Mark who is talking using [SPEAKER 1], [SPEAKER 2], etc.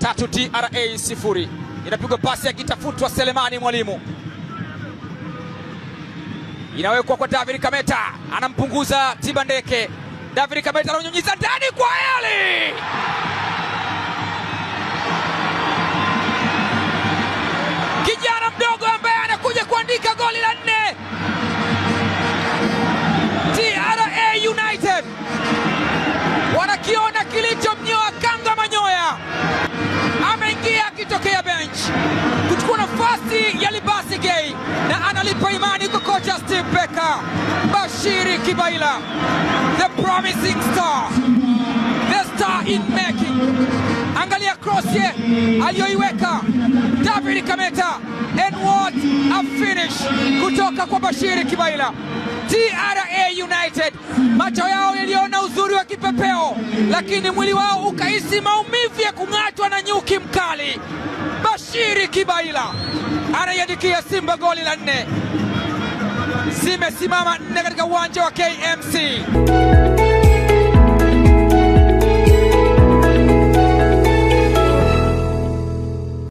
[SPEAKER 1] 3 TRA 0. Inapigwa pasi akitafutwa Selemani Mwalimu, inawekwa kwa David Kameta, anampunguza Tibandeke. David Kameta ananyunyiza ndani kwa Eli. Kijana mdogo ambaye anakuja kuandika goli la 4. TRA United wanakiona kilichomnyoa kanga manyoya. Ameingia akitokea bench kuchukua nafasi ya Libasi Gay, na analipa imani kwa kocha Steve Becker. Bashiri Kibaila, the promising star, the star in making. Angalia cross ye aliyoiweka David Kameta, and what a finish kutoka kwa Bashiri Kibaila. TRA United macho yao yaliona uzuri wa kipepeo, lakini mwili wao ukahisi maumivu ya kung'atwa na nyuki mkali. Bashiri Kibaila anaiandikia Simba goli la 4. Zimesimama 4 katika uwanja wa KMC.